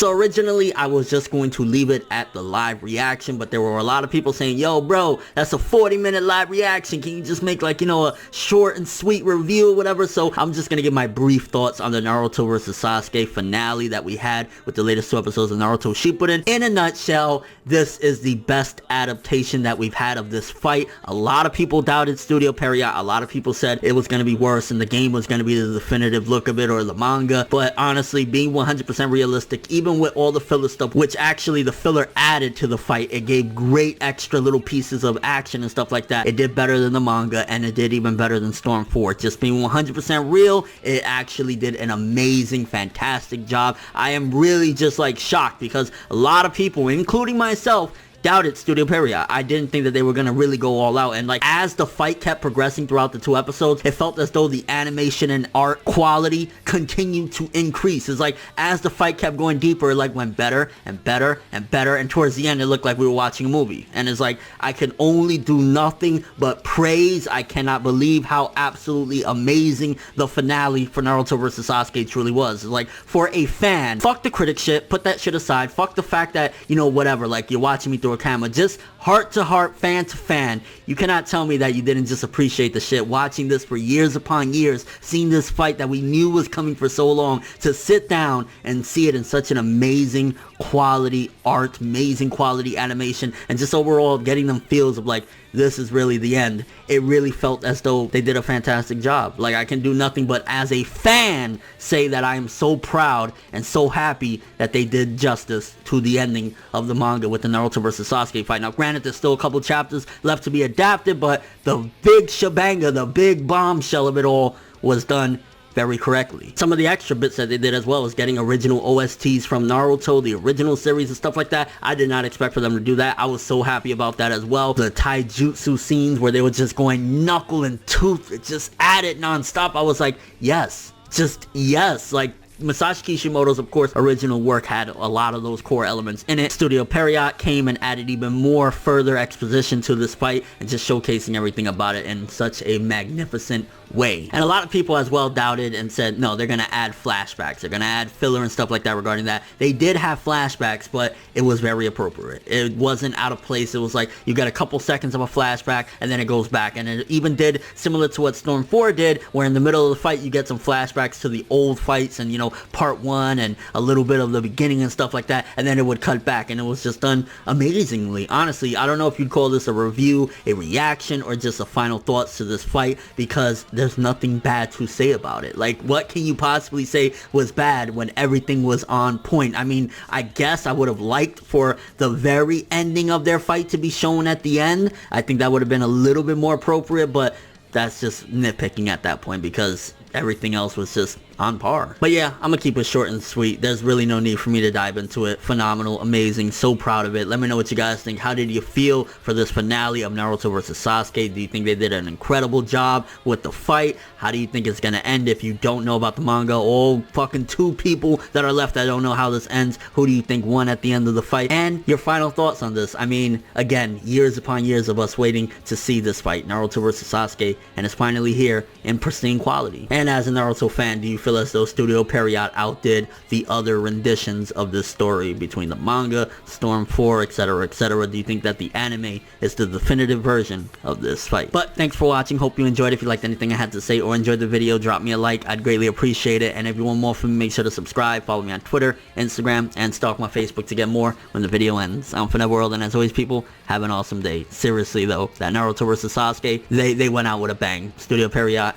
So originally I was just going to leave it at the live reaction, but there were a lot of people saying, yo bro, that's a 40-minute live reaction, can you just make like, you know, a short and sweet review or whatever? So I'm just gonna give my brief thoughts on the Naruto vs. Sasuke finale that we had with the latest 2 episodes of Naruto Shippuden. In a nutshell, this is the best adaptation that we've had of this fight. A lot of people doubted Studio Period. A lot of people said it was going to be worse and the game was going to be the definitive look of it, or the manga. But honestly, being 100% realistic, even with all the filler stuff, which actually the filler added to the fight, it gave great extra little pieces of action and stuff like that. It did better than the manga, and it did even better than Storm 4. Just being 100% real, it actually did an amazing, fantastic job. I am really just like shocked because a lot of people, including myself, doubted Studio Period. I didn't think that they were going to really go all out, and like as the fight kept progressing throughout the 2 episodes, it felt as though the animation and art quality continued to increase. It's like as the fight kept going deeper, it like went better and better and better, and towards the end it looked like we were watching a movie. And it's like I can only do nothing but praise. I cannot believe how absolutely amazing the finale for Naruto vs. Sasuke truly was. It's like, for a fan, fuck the critic shit, put that shit aside, fuck the fact that, you know, whatever, like you're watching me through a camera, just heart to heart, fan to fan, you cannot tell me that you didn't just appreciate the shit. Watching this for years upon years, seeing this fight that we knew was coming for so long, to sit down and see it in such an amazing quality art, amazing quality animation, and just overall getting them feels of like, this is really the end. It really felt as though they did a fantastic job. Like, I can do nothing but as a fan say that I am so proud and so happy that they did justice to the ending of the manga with the Naruto vs. Sasuke fight. Now granted, there's still a couple chapters left to be adapted, but the big shebanga, the big bombshell of it all was done very correctly. Some of the extra bits that they did as well was getting original OSTs from Naruto, the original series and stuff like that. I did not expect for them to do that. I was so happy about that as well. The taijutsu scenes where they were just going knuckle and tooth, just at it non-stop. I was like, yes, just yes. Like, Masashi Kishimoto's, of course, original work had a lot of those core elements in it. Studio Period came and added even more further exposition to this fight and just showcasing everything about it in such a magnificent way. And a lot of people as well doubted and said, no, they're gonna add flashbacks, they're gonna add filler and stuff like that regarding that. They did have flashbacks, but it was very appropriate. It wasn't out of place. It was like you got a couple seconds of a flashback and then it goes back, and it even did similar to what Storm 4 did, where in the middle of the fight you get some flashbacks to the old fights and, you know, part 1 and a little bit of the beginning and stuff like that, and then it would cut back, and it was just done amazingly. Honestly, I don't know if you'd call this a review, a reaction, or just a final thoughts to this fight, because there's nothing bad to say about it. Like, what can you possibly say was bad when everything was on point? I mean, I guess I would have liked for the very ending of their fight to be shown at the end. I think that would have been a little bit more appropriate, but that's just nitpicking at that point because everything else was just on par. But yeah, I'm gonna keep it short and sweet. There's really no need for me to dive into it. Phenomenal, amazing, so proud of it. Let me know what you guys think. How did you feel for this finale of Naruto vs. Sasuke? Do you think they did an incredible job with the fight? How do you think it's gonna end? If you don't know about the manga, all fucking 2 people that are left that don't know how this ends, who do you think won at the end of the fight? And your final thoughts on this. I mean, again, years upon years of us waiting to see this fight, Naruto vs. Sasuke, and it's finally here in pristine quality. And as a Naruto fan, do you feel as though Studio Period outdid the other renditions of this story between the manga, Storm 4, etc, etc? Do you think that the anime is the definitive version of this fight? But thanks for watching. Hope you enjoyed. If you liked anything I had to say or enjoyed the video, drop me a like. I'd greatly appreciate it. And if you want more from me, make sure to subscribe, follow me on Twitter, Instagram, and stalk my Facebook to get more when the video ends. I'm ForneverWorld, and as always, people, have an awesome day. Seriously though, that Naruto vs. Sasuke, they went out with a bang. Studio Period,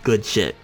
good shit.